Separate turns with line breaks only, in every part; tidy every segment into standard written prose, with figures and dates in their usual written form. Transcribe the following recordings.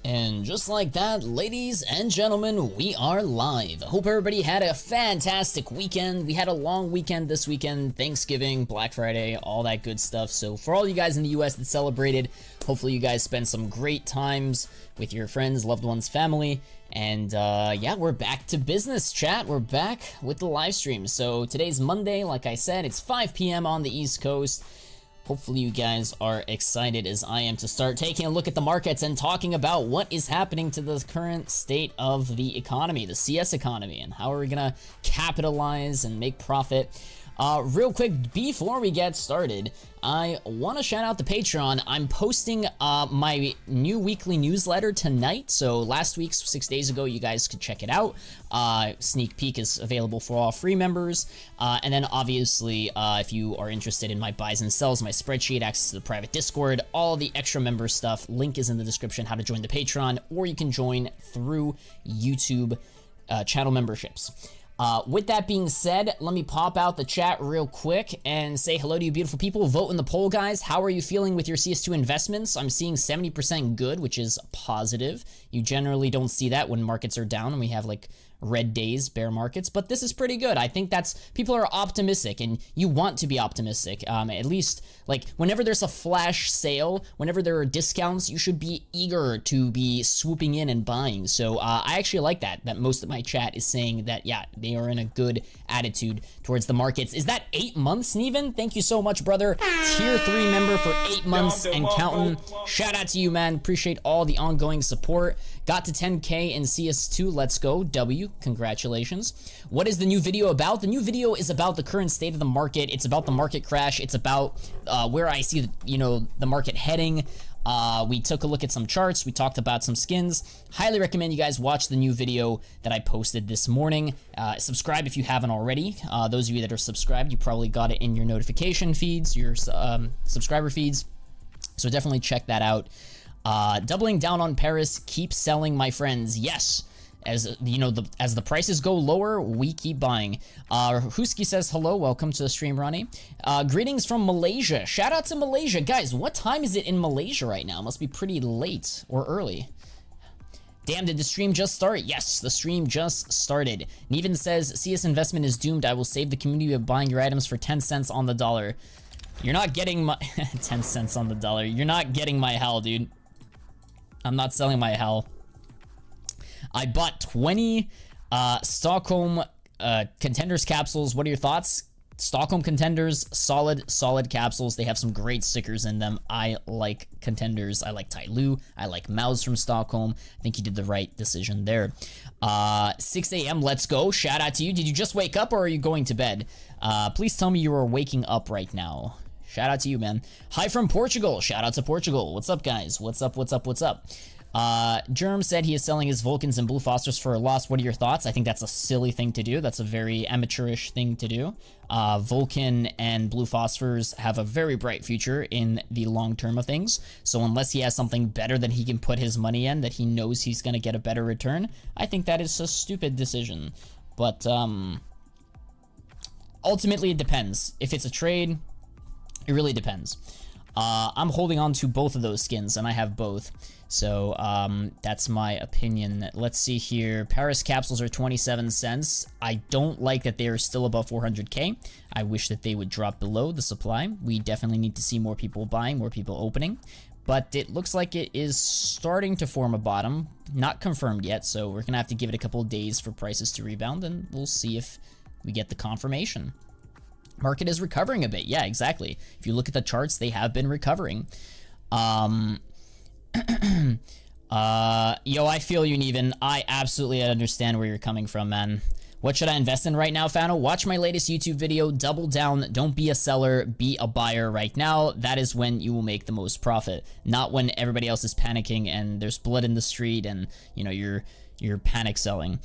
And just like that, ladies and gentlemen, we are live. Hope everybody had a fantastic weekend. We had a long weekend this weekend, Thanksgiving, Black Friday, all that good stuff. So for all you guys in the US that celebrated, hopefully you guys spent some great times with your friends, loved ones, family. And yeah, we're back to business, chat. We're back with the live stream. So today's Monday, like I said, it's 5 p.m. on the East Coast. Hopefully you guys are excited as I am to start taking a look at the markets and talking about what is happening to the current state of the economy, the CS economy, and how are we gonna capitalize and make profit. Real quick, before we get started, I want to shout out the Patreon. I'm posting my new weekly newsletter tonight. So last week's 6 days ago, you guys could check it out. Sneak peek is available for all free members. And then obviously, if you are interested in my buys and sells, my spreadsheet, access to the private Discord, all the extra member stuff, link is in the description how to join the Patreon, or you can join through YouTube channel memberships. With that being said, let me pop out the chat real quick and say hello to you beautiful people. Vote in the poll, guys. How are you feeling with your CS2 investments? I'm seeing 70% good, which is positive. You generally don't see that when markets are down and we have like red days, bear markets, but this is pretty good. I think that's, people are optimistic and you want to be optimistic. At least like whenever there's a flash sale, whenever there are discounts, you should be eager to be swooping in and buying. So I actually like that most of my chat is saying that, yeah, they are in a good attitude towards the markets. Is that 8 months, Neven? Thank you so much, brother. Tier 3 member for 8 months and counting. Shout out to you, man. Appreciate all the ongoing support. Got to 10K in CS2. Let's go. W. Congratulations. What is the new video about? The new video is about the current state of the market. It's about the market crash. It's about where I see, the market heading. We took a look at some charts. We talked about some skins. Highly recommend you guys watch the new video that I posted this morning. Subscribe if you haven't already. Those of you that are subscribed, you probably got it in your notification feeds, your subscriber feeds. So definitely check that out. Doubling down on Paris, keep selling, my friends. Yes. As you know, as the prices go lower, we keep buying. Husky says hello, welcome to the stream, Ronnie. Greetings from Malaysia. Shout out to Malaysia, guys. What time is it in Malaysia right now? It must be pretty late or early. Damn, did the stream just start? Yes, the stream just started. Neven says CS investment is doomed. I will save the community by buying your items for 10 cents on the dollar. You're not getting my 10 cents on the dollar. You're not getting my hell, dude. I'm not selling my hell. I bought 20 Stockholm Contenders capsules. What are your thoughts? Stockholm Contenders, solid capsules. They have some great stickers in them. I like Contenders. I like Tai Lu. I like Mouse from Stockholm. I think you did the right decision there. 6 a.m. Let's go. Shout out to you. Did you just wake up or are you going to bed? Please tell me you are waking up right now. Shout out to you, man. Hi from Portugal. Shout out to Portugal. What's up, guys? What's up? What's up? What's up? Germ said he is selling his Vulcans and Blue Phosphorus for a loss. What are your thoughts? I think that's a silly thing to do. That's a very amateurish thing to do. Vulcan and Blue Phosphors have a very bright future in the long term of things. So unless he has something better that he can put his money in, that he knows he's going to get a better return, I think that is a stupid decision. But ultimately, it depends. If it's a trade, it really depends. I'm holding on to both of those skins, and I have both. So that's my opinion. Let's see here. Paris capsules are 27 cents. I don't like that they are still above 400K. I wish that they would drop below the supply. We definitely need to see more people buying, more people opening. But it looks like it is starting to form a bottom. Not confirmed yet, so we're going to have to give it a couple of days for prices to rebound, and we'll see if we get the confirmation. Market is recovering a bit. Yeah, exactly. If you look at the charts, they have been recovering. Yo, I feel you, Neven. I absolutely understand where you're coming from, man. What should I invest in right now, Fano? Watch my latest YouTube video. Double down. Don't be a seller. Be a buyer right now. That is when you will make the most profit. Not when everybody else is panicking and there's blood in the street and, you're panic selling.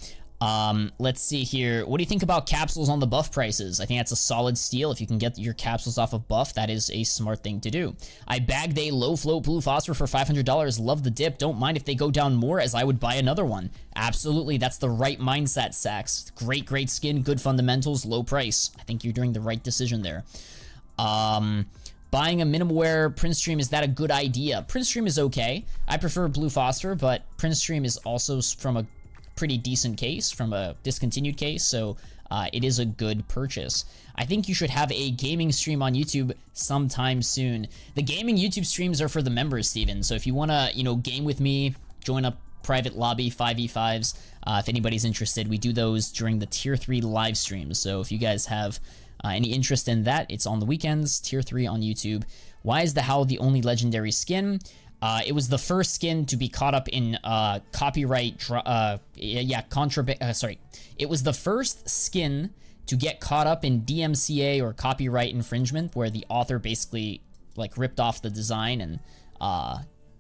Let's see here. What do you think about capsules on the buff prices? I think that's a solid steal. If you can get your capsules off of buff, that is a smart thing to do. I bagged a low flow blue phosphor for $500. Love the dip. Don't mind if they go down more, as I would buy another one. Absolutely. That's the right mindset, Sax. Great skin, good fundamentals, low price. I think you're doing the right decision there. Buying a minimal wear Prince Stream, is that a good idea? Prince Stream is okay. I prefer Blue Phosphor, but print stream is also from a pretty decent case, from a discontinued case, so it is a good purchase. I think you should have a gaming stream on YouTube sometime soon. The gaming YouTube streams are for the members, Steven, so if you want to, you know, game with me, join a private lobby, 5v5s, if anybody's interested, we do those during the tier 3 live streams, so if you guys have any interest in that, it's on the weekends, tier 3 on YouTube. Why is the Howl the only legendary skin? It was the first skin to be caught up in copyright, it was the first skin to get caught up in DMCA or copyright infringement, where the author basically like ripped off the design and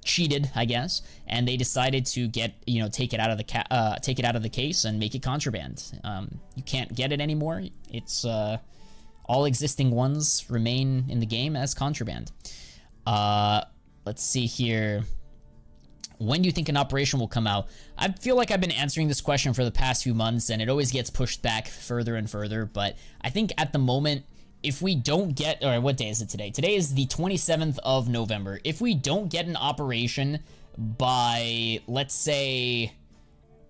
cheated, I guess, and they decided to get, you know, take it out of the case and make it contraband. You can't get it anymore. It's all existing ones remain in the game as contraband. Let's see here. When do you think an operation will come out? I feel like I've been answering this question for the past few months, and it always gets pushed back further and further, but I think at the moment, if we don't get, or what day is it today? Today is the 27th of November. If we don't get an operation by, let's say,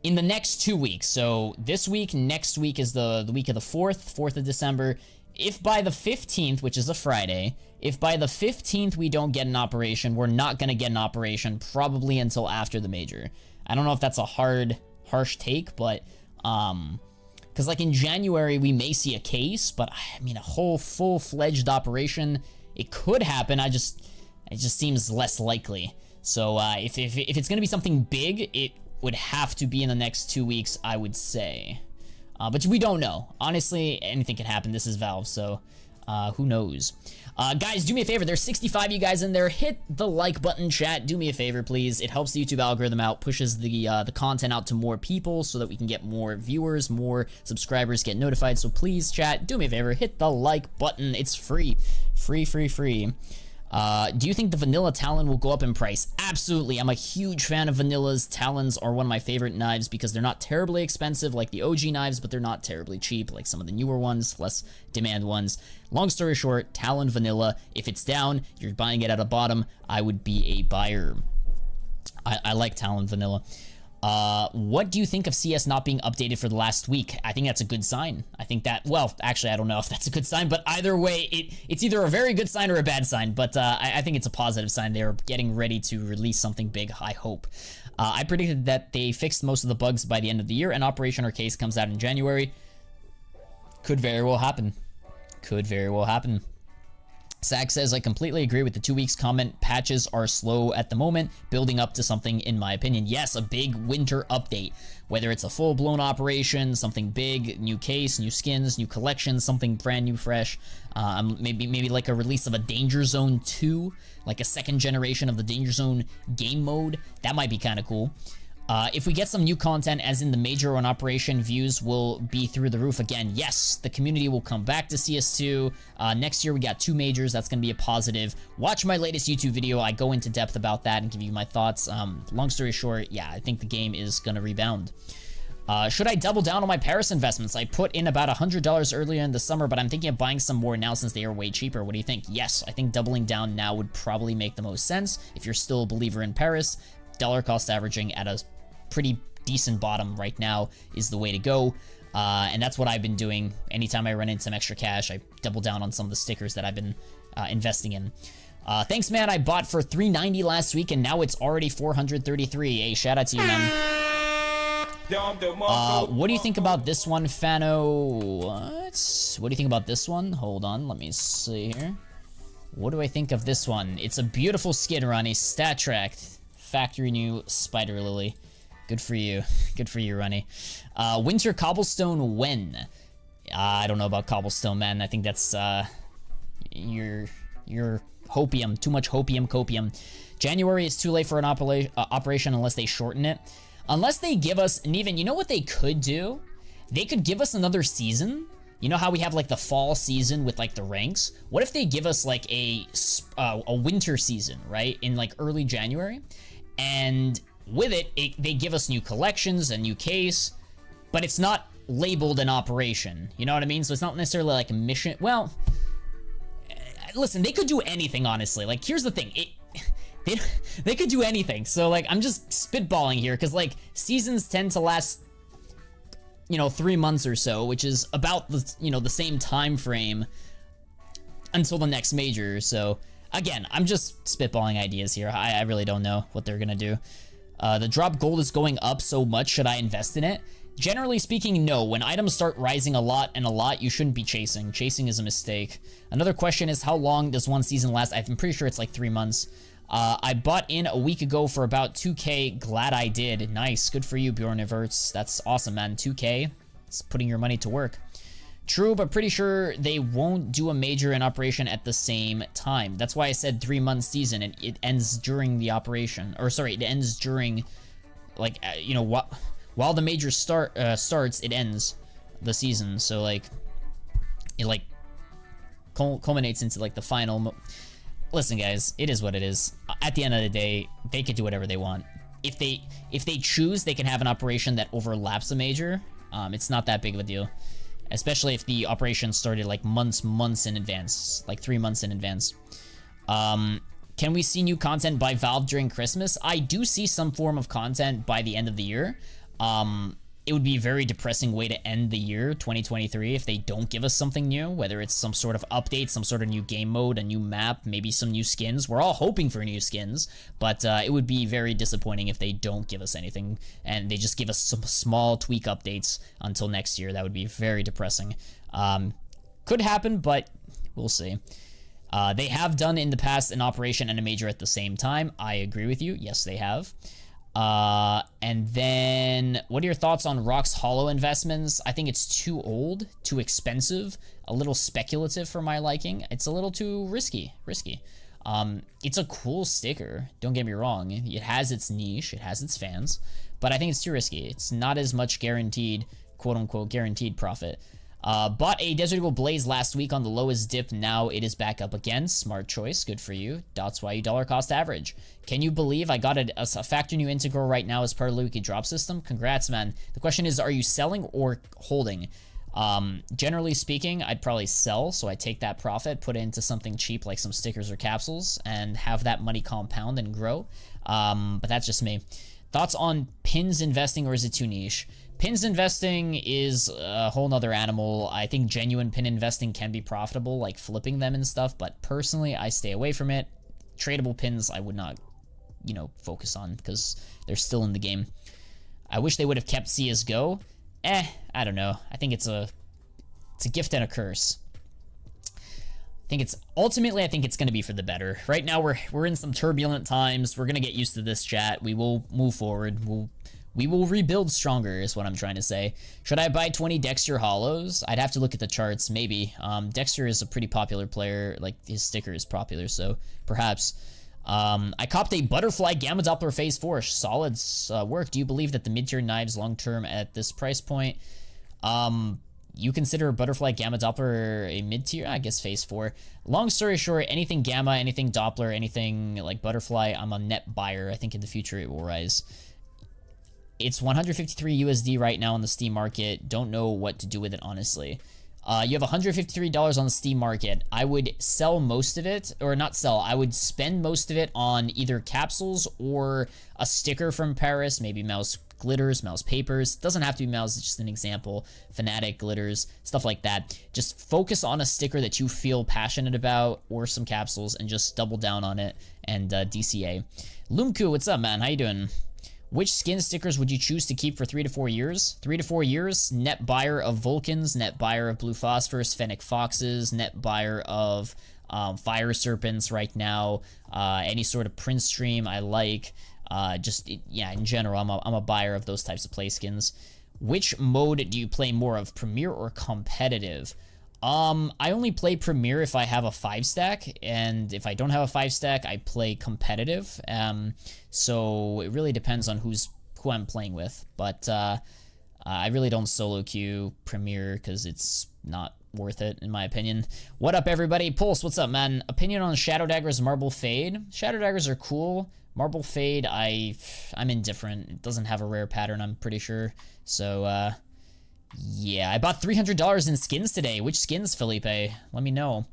in the next 2 weeks, so this week, next week is the week of the 4th of December, if by the 15th, which is a Friday, if by the 15th we don't get an operation, we're not going to get an operation probably until after the major. I don't know if that's a harsh take, but, because like in January we may see a case, but I mean a whole full-fledged operation, it could happen, it just seems less likely. So if it's going to be something big, it would have to be in the next 2 weeks, I would say. But we don't know. Honestly, anything can happen. This is Valve, so who knows? Guys, do me a favor. There's 65 you guys in there. Hit the like button, chat. Do me a favor, please. It helps the YouTube algorithm out, pushes the content out to more people so that we can get more viewers, more subscribers get notified. So please, chat, do me a favor. Hit the like button. It's free. Free. Do you think the vanilla Talon will go up in price? Absolutely. I'm a huge fan of vanillas. Talons are one of my favorite knives because they're not terribly expensive like the OG knives, but they're not terribly cheap like some of the newer ones, less demand ones. Long story short, Talon vanilla, if it's down, you're buying it at a bottom, I would be a buyer. I like Talon vanilla. What do you think of CS not being updated for the last week? I think that's a good sign. I think that, well, actually, I don't know if that's a good sign, but either way, it's either a very good sign or a bad sign, but I think it's a positive sign. They're getting ready to release something big, I hope. I predicted that they fixed most of the bugs by the end of the year, and Operation Arcade comes out in January. Could very well happen. Could very well happen. Zach says, I completely agree with the 2 weeks comment. Patches are slow at the moment, building up to something, in my opinion. Yes, a big winter update. Whether it's a full-blown operation, something big, new case, new skins, new collections, something brand new, fresh. Maybe like a release of a Danger Zone 2, like a second generation of the Danger Zone game mode. That might be kind of cool. If we get some new content, as in the major on Operation, views will be through the roof again. Yes, the community will come back to CS2. Next year, we got 2 majors. That's going to be a positive. Watch my latest YouTube video. I go into depth about that and give you my thoughts. Long story short, yeah, I think the game is going to rebound. Should I double down on my Paris investments? I put in about $100 earlier in the summer, but I'm thinking of buying some more now since they are way cheaper. What do you think? Yes, I think doubling down now would probably make the most sense. If you're still a believer in Paris, dollar cost averaging at a pretty decent bottom right now is the way to go, and that's what I've been doing. Anytime I run into some extra cash, I double down on some of the stickers that I've been investing in. Thanks, man. I bought for $390 last week, and now it's already $433. Hey, shout out to you, man. What do you think about this one, Fano? What do you think about this one? Hold on, let me see here. What do I think of this one? It's a beautiful skin run, a stat tracked factory new Spider Lily. Good for you. Good for you, Runny. Winter Cobblestone when? I don't know about Cobblestone, man. I think that's your hopium. Too much hopium copium. January is too late for an operation unless they shorten it. Unless they give us, and even, you know what they could do? They could give us another season. You know how we have like the fall season with like the ranks? What if they give us like a winter season, right? In like early January. And with it, they give us new collections, a new case, but it's not labeled an operation. You know what I mean? So it's not necessarily like a mission. Well, listen, they could do anything, honestly. Like, here's the thing. They could do anything. So like, I'm just spitballing here because like seasons tend to last, you know, 3 months or so, which is about the, you know, the same time frame until the next major. So again, I'm just spitballing ideas here. I really don't know what they're gonna do. The drop gold is going up so much. Should I invest in it? Generally speaking, no. When items start rising a lot, you shouldn't be chasing. Chasing is a mistake. Another question is, how long does one season last? I'm pretty sure it's like 3 months. I bought in a week ago for about 2K. Glad I did. Nice. Good for you, Bjorn Everts. That's awesome, man. 2K. It's putting your money to work. True, but pretty sure they won't do a major and operation at the same time. That's why I said 3 month season. It ends during the operation. Or sorry, it ends during, like, you know, what... While the major starts, it ends the season. So like, it like culminates into like the final. Listen, guys, it is what it is. At the end of the day, they could do whatever they want. If they choose, they can have an operation that overlaps the major. It's not that big of a deal, especially if the operation started like months in advance, like 3 months in advance. Can we see new content by Valve during Christmas? I do see some form of content by the end of the year. It would be a very depressing way to end the year 2023 if they don't give us something new, whether it's some sort of update, some sort of new game mode, a new map, maybe some new skins. We're all hoping for new skins, but it would be very disappointing if they don't give us anything and they just give us some small tweak updates until next year. That would be very depressing. Could happen, but we'll see. They have done in the past an operation and a major at the same time. I agree with you. Yes, they have. And then what are your thoughts on Rock's Hollow investments? I think it's too old, too expensive, a little speculative for my liking. It's a little too risky. It's a cool sticker, don't get me wrong. It has its niche, it has its fans, but I think it's too risky. It's not as much guaranteed, quote unquote, guaranteed profit. Bought a Desert Eagle Blaze last week on the lowest dip. Now it is back up again. Smart choice. Good for you. That's why you dollar cost average. Can you believe I got a factor new integral right now as part of the weekly drop system? Congrats, man. The question is, are you selling or holding? Generally speaking, I'd probably sell. So I take that profit, put it into something cheap like some stickers or capsules and have that money compound and grow. But that's just me. Thoughts on pins investing, or is it too niche? Pins investing is a whole nother animal. I think genuine pin investing can be profitable, like flipping them and stuff, but personally, I stay away from it. Tradable pins, I would not, you know, focus on because they're still in the game. I wish they would have kept CSGO. I don't know. I think it's a gift and a curse. Ultimately, I think it's going to be for the better. Right now, we're in some turbulent times. We're going to get used to this chat. We will move forward. We will rebuild stronger is what I'm trying to say. Should I buy 20 Dexter Hollows? I'd have to look at the charts, maybe. Dexter is a pretty popular player. Like, his sticker is popular, so perhaps. I copped a Butterfly Gamma Doppler Phase 4. Solid work. Do you believe that the mid-tier knives long-term at this price point? You consider Butterfly Gamma Doppler a mid-tier? I guess Phase 4. Long story short, anything Gamma, anything Doppler, anything like Butterfly, I'm a net buyer. I think in the future it will rise. It's 153 USD right now on the Steam market. Don't know what to do with it, honestly. You have $153 on the Steam market. I would sell most of it, or not sell, I would spend most of it on either capsules or a sticker from Paris, maybe mouse glitters, mouse papers. Doesn't have to be mouse, it's just an example. Fanatic glitters, stuff like that. Just focus on a sticker that you feel passionate about, or some capsules, and just double down on it, and DCA. Lumku, what's up, man? How you doing? Which skin stickers would you choose to keep for 3 to 4 years? 3 to 4 years, net buyer of Vulcans, net buyer of Blue Phosphorus, Fennec Foxes, net buyer of Fire Serpents right now, any sort of Prince Stream I like. Yeah, in general, I'm a buyer of those types of play skins. Which mode do you play more of, Premier or competitive? I only play Premier if I have a 5-stack, and if I don't have a 5-stack, I play competitive. So it really depends on who I'm playing with. But I really don't solo queue Premier because it's not worth it, in my opinion. What up, everybody? Pulse, what's up, man? Opinion on Shadow Dagger's Marble Fade? Shadow Daggers are cool. Marble Fade, I'm indifferent. It doesn't have a rare pattern, I'm pretty sure. So, yeah, I bought $300 in skins today. Which skins, Felipe? Let me know.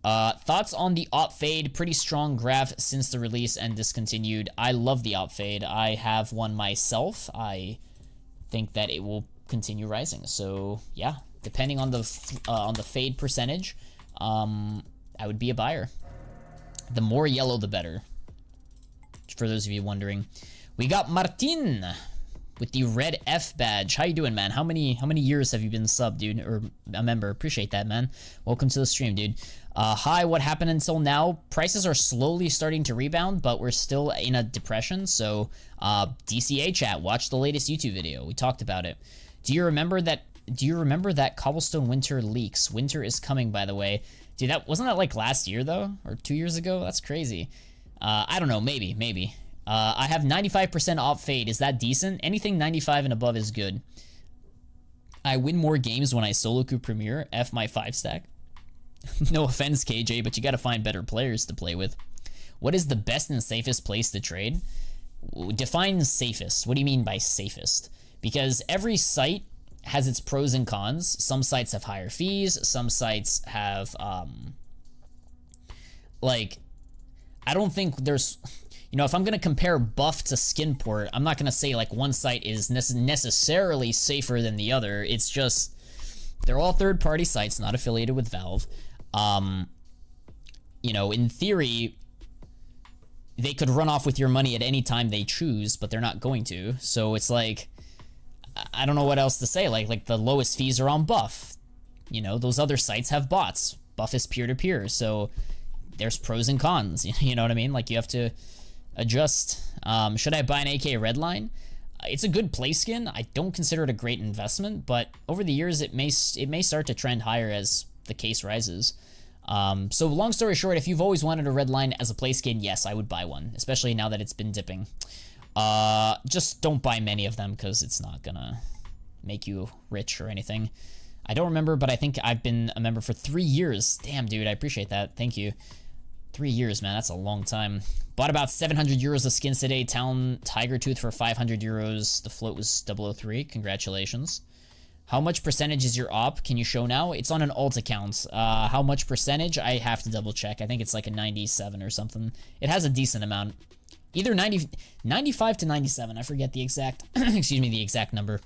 Thoughts on the op fade? Pretty strong graph since the release and discontinued. I love the op fade. I have one myself. I think that it will continue rising. So yeah, depending on the fade percentage, I would be a buyer. The more yellow, the better. For those of you wondering, we got Martin with the red F badge. How you doing, man? How many years have you been sub, dude, or a member? Appreciate that, man. Welcome to the stream, dude. Hi, what happened until now? Prices are slowly starting to rebound, but we're still in a depression. So, DCA chat, watch the latest YouTube video. We talked about it. Do you remember that cobblestone winter leaks? Winter is coming, by the way. Dude, wasn't that like last year though, or 2 years ago? That's crazy. I don't know. Maybe. I have 95% op fade. Is that decent? Anything 95 and above is good. I win more games when I solo queue Premier. F my 5 stack. No offense, KJ, but you gotta find better players to play with. What is the best and safest place to trade? Define safest. What do you mean by safest? Because every site has its pros and cons. Some sites have higher fees. Some sites have, like, I don't think there's, you know, if I'm going to compare buff to skinport, I'm not going to say like one site is necessarily safer than the other. It's just, they're all third-party sites, not affiliated with Valve. You know, in theory, they could run off with your money at any time they choose, but they're not going to. So it's like, I don't know what else to say. Like the lowest fees are on Buff. You know, those other sites have bots. Buff is peer-to-peer, so there's pros and cons. You know what I mean? Like, you have to adjust. Should I buy an AK Redline? It's a good play skin. I don't consider it a great investment, but over the years, it may start to trend higher as the case rises. So long story short, if you've always wanted a Redline as a play skin, yes, I would buy one, especially now that it's been dipping. Just don't buy many of them because it's not gonna make you rich or anything. I don't remember, but I think I've been a member for 3 years. Damn, dude, I appreciate that. Thank you. 3 years, man, that's a long time. Bought about 700 euros of skins today. Town Tiger Tooth for 500 euros. The float was 003. Congratulations. How much percentage is your op? Can you show now? It's on an alt account. How much percentage? I have to double check. I think it's like a 97 or something. It has a decent amount. Either 95 to 97. I forget the exact, excuse me, the exact number.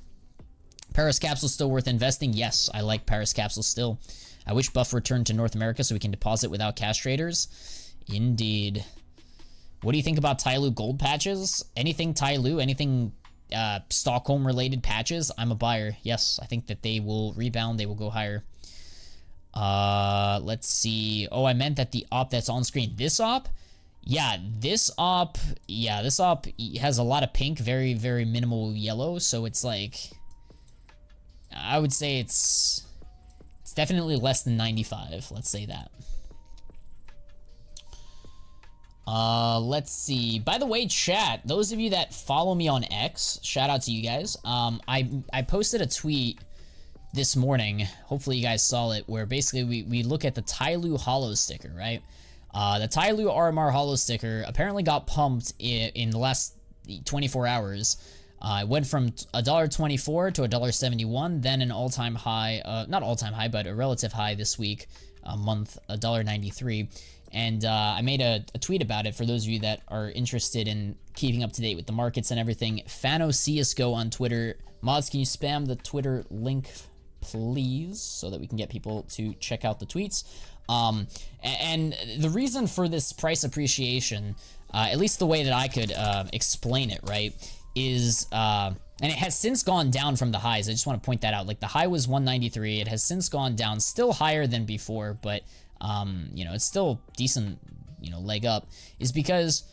Paris Capsule still worth investing? Yes, I like Paris Capsule still. I wish Buff returned to North America so we can deposit without cash traders. Indeed. What do you think about Tyloo gold patches? Anything Tyloo, anything Stockholm related patches, I'm a buyer. Yes, I think that they will rebound. They will go higher. Let's see. Oh, I meant that the op that's on screen. This op? Yeah, this op has a lot of pink, very, very minimal yellow. So it's like, I would say it's definitely less than 95. Let's say that. Let's see. By the way, chat, those of you that follow me on X, shout out to you guys. I posted a tweet this morning. Hopefully you guys saw it, where basically we look at the Tyloo Hollow sticker, right? The Tyloo RMR Hollow sticker apparently got pumped in the last 24 hours. It went from $1.24 to $1.71, then an all-time high, not all-time high, but a relative high this week, a month, $1.93. And I made a tweet about it for those of you that are interested in keeping up to date with the markets and everything. Fano CSGO on Twitter. Mods, can you spam the Twitter link, please, so that we can get people to check out the tweets? And the reason for this price appreciation, at least the way that I could explain it, right, is, and it has since gone down from the highs. I just want to point that out. Like, the high was 193. It has since gone down, still higher than before, but you know, it's still decent, you know, leg up, is because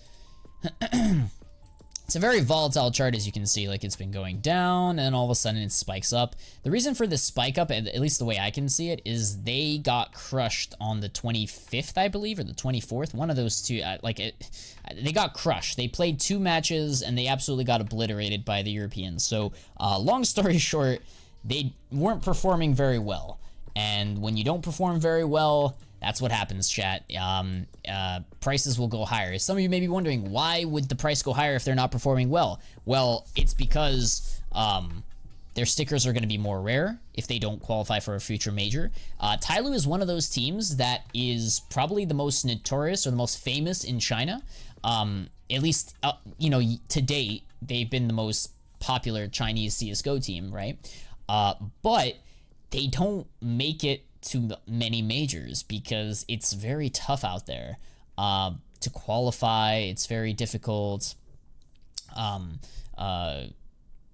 it's a very volatile chart, as you can see. Like, it's been going down and all of a sudden it spikes up. The reason for this spike up, at least the way I can see it, is they got crushed on the 25th, I believe, or the 24th, one of those two. They got crushed. They played 2 matches and they absolutely got obliterated by the Europeans. So long story short, they weren't performing very well, and when you don't perform very well, that's what happens, chat. Prices will go higher. Some of you may be wondering, why would the price go higher if they're not performing well? Well, it's because their stickers are going to be more rare if they don't qualify for a future major. Tyloo is one of those teams that is probably the most notorious or the most famous in China. At least, you know, to date, they've been the most popular Chinese CSGO team, right? But they don't make it to many majors because it's very tough out there to qualify. It's very difficult.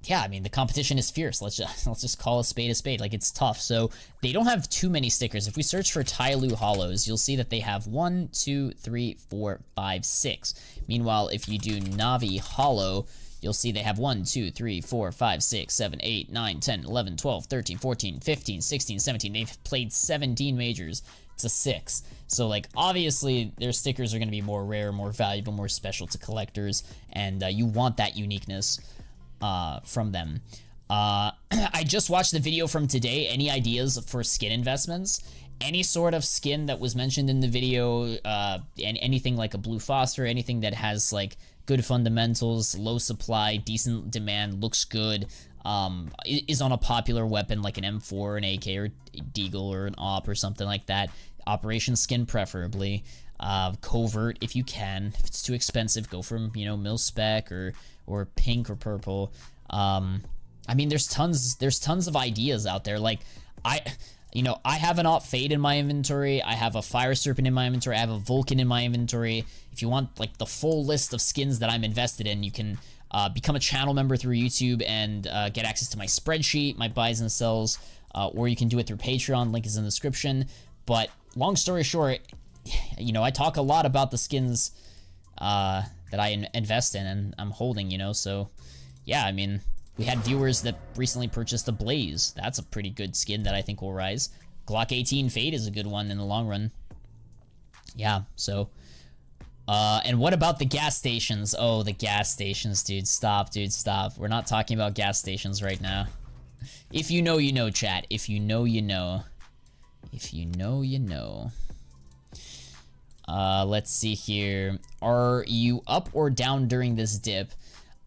Yeah, I mean, the competition is fierce. Let's just call a spade a spade. Like, it's tough. So they don't have too many stickers. If we search for Tyloo Hollows, you'll see that they have 1, 2, 3, 4, 5, 6. Meanwhile, if you do Navi Hollow, you'll see they have 1, 2, 3, 4, 5, 6, 7, 8, 9, 10, 11, 12, 13, 14, 15, 16, 17. They've played 17 majors. It's a 6. So, like, obviously, their stickers are going to be more rare, more valuable, more special to collectors, and you want that uniqueness from them. I just watched the video from today. Any ideas for skin investments? Any sort of skin that was mentioned in the video, and anything like a blue phosphor, anything that has like good fundamentals, low supply, decent demand, looks good, is on a popular weapon like an M4, an AK, or Deagle, or an AWP, or something like that. Operation skin preferably. Covert if you can. If it's too expensive, go for, you know, mil spec or pink or purple. I mean, there's tons of ideas out there. Like, I have an AWP Fade in my inventory. I have a Fire Serpent in my inventory. I have a Vulcan in my inventory. If you want like the full list of skins that I'm invested in, you can become a channel member through YouTube and get access to my spreadsheet, my buys and sells, or you can do it through Patreon. Link is in the description. But long story short, you know, I talk a lot about the skins that I invest in and I'm holding, you know, so yeah, I mean, we had viewers that recently purchased a Blaze. That's a pretty good skin that I think will rise. Glock 18 Fade is a good one in the long run. Yeah, so, and what about the gas stations? Oh, the gas stations, dude, stop, We're not talking about gas stations right now. If you know, you know, chat. If you know, you know. If you know, you know. Let's see here. Are you up or down during this dip?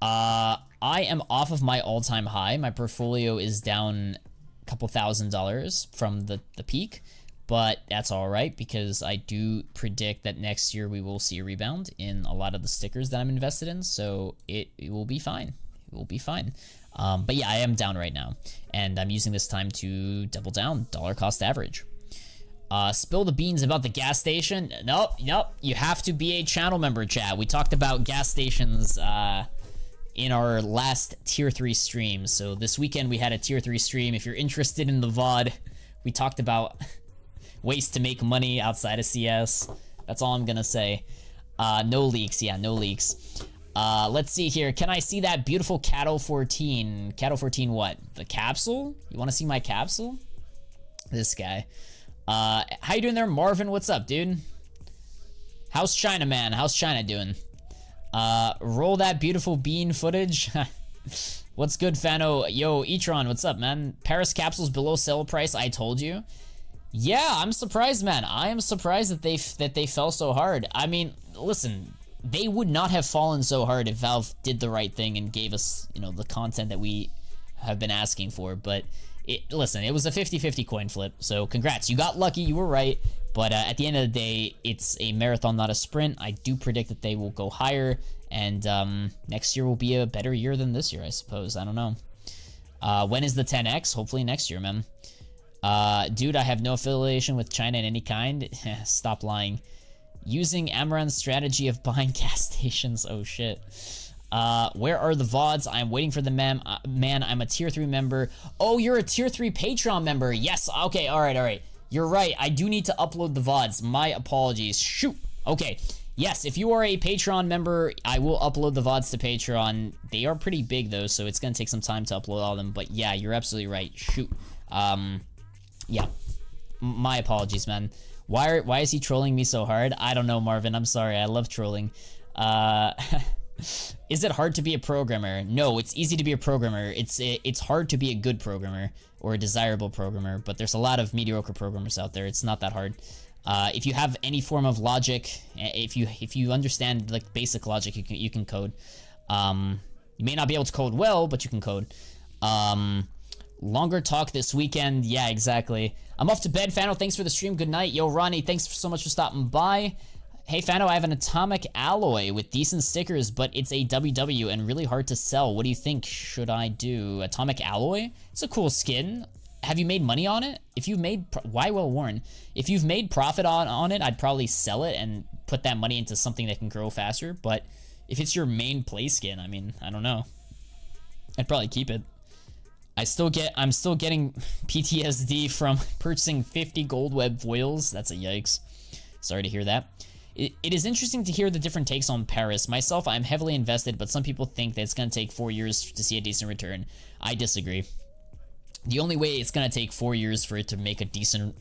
I am off of my all-time high. My portfolio is down a couple $1,000s from the peak, but that's all right because I do predict that next year we will see a rebound in a lot of the stickers that I'm invested in, so it will be fine. It will be fine. But yeah, I am down right now, and I'm using this time to double down, dollar cost average. Spill the beans about the gas station. Nope. You have to be a channel member, chat. We talked about gas stations in our last tier 3 stream. So this weekend we had a tier 3 stream. If you're interested in the VOD, we talked about ways to make money outside of CS. That's all I'm gonna say. No leaks. Yeah, no leaks. Let's see here. Can I see that beautiful Cattle 14? Cattle 14 what? The capsule? You want to see my capsule? This guy. How you doing there, Marvin? What's up, dude? How's China, man? How's China doing? Roll that beautiful bean footage. What's good, Fano? Yo, Etron, what's up, man? Paris capsules below sale price, I told you. Yeah, I'm surprised, man. I am surprised that they fell so hard. I mean, listen, they would not have fallen so hard if Valve did the right thing and gave us, you know, the content that we have been asking for, but listen, it was a 50-50 coin flip, so congrats. You got lucky, you were right, but at the end of the day, it's a marathon, not a sprint. I do predict that they will go higher, and next year will be a better year than this year, I suppose. I don't know. When is the 10x? Hopefully next year, man. Dude, I have no affiliation with China in any kind. Stop lying. Using Amaranth's strategy of buying gas stations. Oh, shit. Where are the VODs? I'm waiting for the man, I'm a tier 3 member. Oh, you're a tier 3 Patreon member. Yes, okay, alright. You're right, I do need to upload the VODs. My apologies. Shoot. Okay, yes, if you are a Patreon member, I will upload the VODs to Patreon. They are pretty big, though, so it's gonna take some time to upload all of them, but yeah, you're absolutely right. Shoot. Yeah. My apologies, man. Why is he trolling me so hard? I don't know, Marvin. I'm sorry. I love trolling. Is it hard to be a programmer? No, it's easy to be a programmer. It's hard to be a good programmer or a desirable programmer, but there's a lot of mediocre programmers out there. It's not that hard. If you have any form of logic, if you understand like basic logic, you can code. You may not be able to code well, but you can code. Longer talk this weekend. Yeah, exactly. I'm off to bed, Fano. Thanks for the stream. Good night. Yo, Ronnie, thanks so much for stopping by. Hey, Fano, I have an atomic alloy with decent stickers, but it's a WW and really hard to sell. What do you think should I do? Atomic alloy? It's a cool skin. Have you made money on it? If you've made, why well worn? If you've made profit on it, I'd probably sell it and put that money into something that can grow faster. But if it's your main play skin, I mean, I don't know. I'd probably keep it. I'm still getting PTSD from purchasing 50 gold web foils. That's a yikes. Sorry to hear that. It is interesting to hear the different takes on Paris. Myself, I'm heavily invested, but some people think that it's going to take 4 years to see a decent return. I disagree. The only way it's going to take 4 years for it to make a decent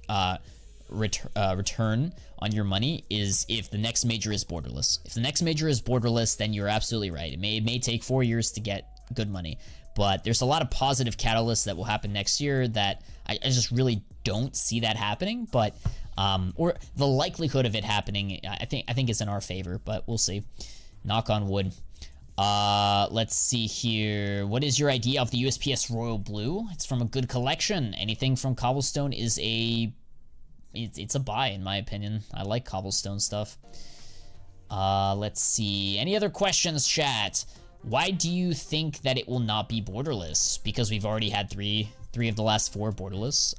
return on your money is if the next major is borderless. If the next major is borderless, then you're absolutely right. It may take 4 years to get good money, but there's a lot of positive catalysts that will happen next year that I just really don't see that happening. But or the likelihood of it happening, I think is in our favor, but we'll see. Knock on wood. Let's see here. What is your idea of the USPS Royal Blue? It's from a good collection. Anything from Cobblestone is it's a buy, in my opinion. I like Cobblestone stuff. Let's see. Any other questions, chat? Why do you think that it will not be borderless? Because we've already had three of the last 4 borderless.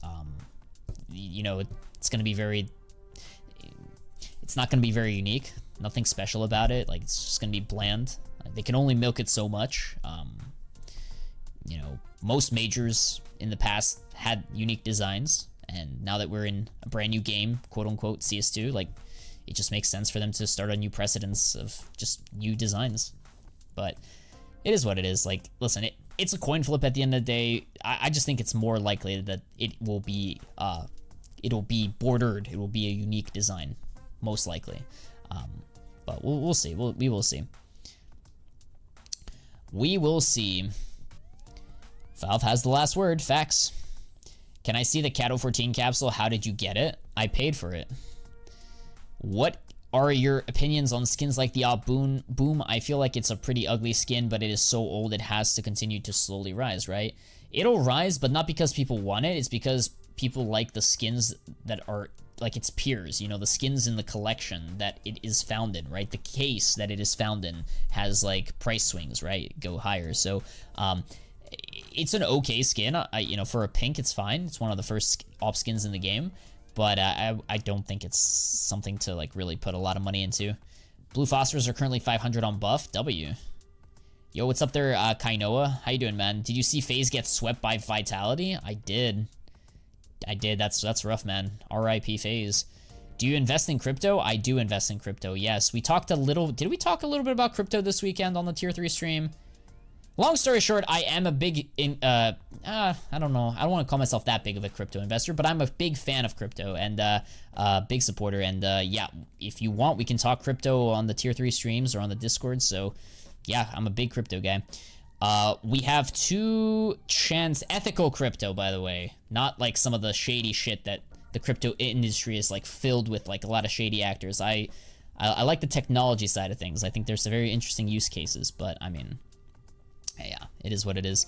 You know, it's going to be it's not going to be very unique. Nothing special about it. Like, it's just going to be bland. They can only milk it so much. You know, most majors in the past had unique designs, and now that we're in a brand new game, quote unquote CS2, like, it just makes sense for them to start a new precedence of just new designs. But it is what it is. Like, listen, it's a coin flip at the end of the day. I just think it's more likely that it will be bordered. It will be a unique design, most likely. But we'll see. We will see. We will see. Valve has the last word. Facts. Can I see the Cato 14 capsule? How did you get it? I paid for it. What are your opinions on skins like the Boom? I feel like it's a pretty ugly skin, but it is so old it has to continue to slowly rise, right? It'll rise, but not because people want it. It's because people like the skins that are like its peers, you know, the skins in the collection that it is found in, right? The case that it is found in has like price swings, right? Go higher. So it's an okay skin. You know, for a pink, it's fine. It's one of the first op skins in the game, but I don't think it's something to like really put a lot of money into. Blue phosphors are currently 500 on buff. W. Yo, what's up there, Kainoa? How you doing, man? Did you see FaZe get swept by Vitality? I did. That's rough, man. R.I.P. FaZe. Do you invest in crypto? I do invest in crypto, yes. We talked a little... Did we talk a little bit about crypto this weekend on the Tier 3 stream? Long story short, I am a big... I don't know. I don't want to call myself that big of a crypto investor, but I'm a big fan of crypto and big supporter. And yeah, if you want, we can talk crypto on the Tier 3 streams or on the Discord. So yeah, I'm a big crypto guy. We have 2 chance ethical crypto, by the way, not like some of the shady shit that the crypto industry is like filled with, like a lot of shady actors. I like the technology side of things. I think there's some very interesting use cases, but I mean, yeah, it is what it is.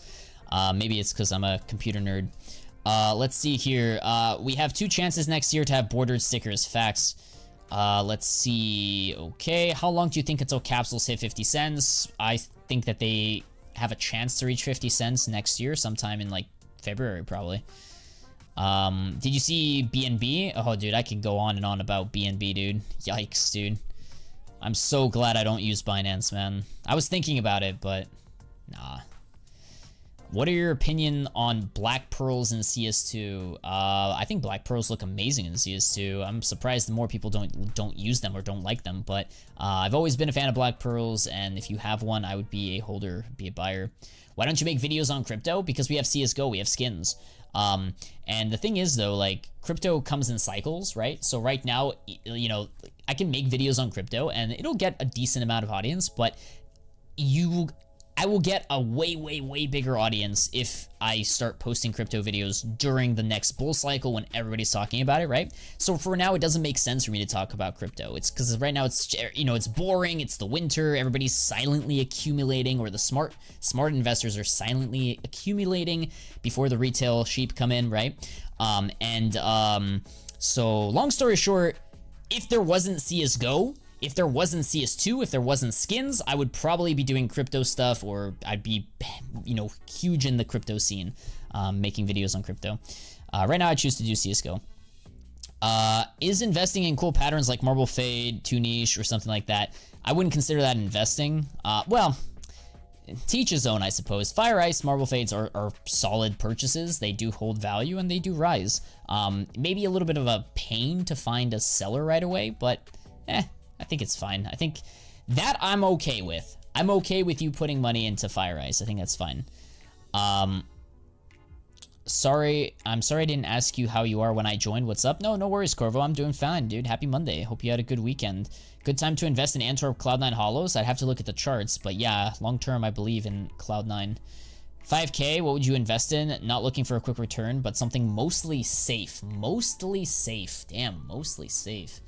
Maybe it's because I'm a computer nerd. Let's see here. We have 2 chances next year to have bordered stickers. Facts. Let's see. Okay, how long do you think until capsules hit 50 cents? I think that they have a chance to reach 50 cents next year, sometime in like February probably. Did you see BNB? Oh, dude, I can go on and on about BNB, dude. Yikes, dude. I'm so glad I don't use Binance, man. I was thinking about it, but nah. What are your opinion on black pearls in CS2? I think black pearls look amazing in CS2. I'm surprised the more people don't use them or don't like them, but I've always been a fan of black pearls, and if you have one, I would be a holder, be a buyer. Why don't you make videos on crypto? Because we have CSGO, we have skins. And the thing is though, like, crypto comes in cycles, right? So right now, you know, I can make videos on crypto and it'll get a decent amount of audience, but I will get a way bigger audience if I start posting crypto videos during the next bull cycle when everybody's talking about it, right? So for now, it doesn't make sense for me to talk about crypto. It's because right now it's, you know, it's boring. It's the winter. Everybody's silently accumulating, or the smart investors are silently accumulating before the retail sheep come in, right? So long story short, if there wasn't CSGO, if there wasn't CS2, if there wasn't skins, I would probably be doing crypto stuff, or I'd be, you know, huge in the crypto scene, making videos on crypto. Right now, I choose to do CSGO. Is investing in cool patterns like Marble Fade, Too Niche, or something like that? I wouldn't consider that investing. Well, to each his own, I suppose. Fire Ice, Marble Fades are solid purchases. They do hold value and they do rise. Maybe a little bit of a pain to find a seller right away, but I think it's fine. I think that I'm okay with. I'm okay with you putting money into Fire Ice. I think that's fine. I'm sorry I didn't ask you how you are when I joined. What's up? No worries, Corvo. I'm doing fine, dude. Happy Monday. Hope you had a good weekend. Good time to invest in Antwerp Cloud9 Hollows. I'd have to look at the charts, but yeah, long term, I believe in Cloud9. 5K, what would you invest in? Not looking for a quick return, but something mostly safe. Mostly safe. Damn, mostly safe.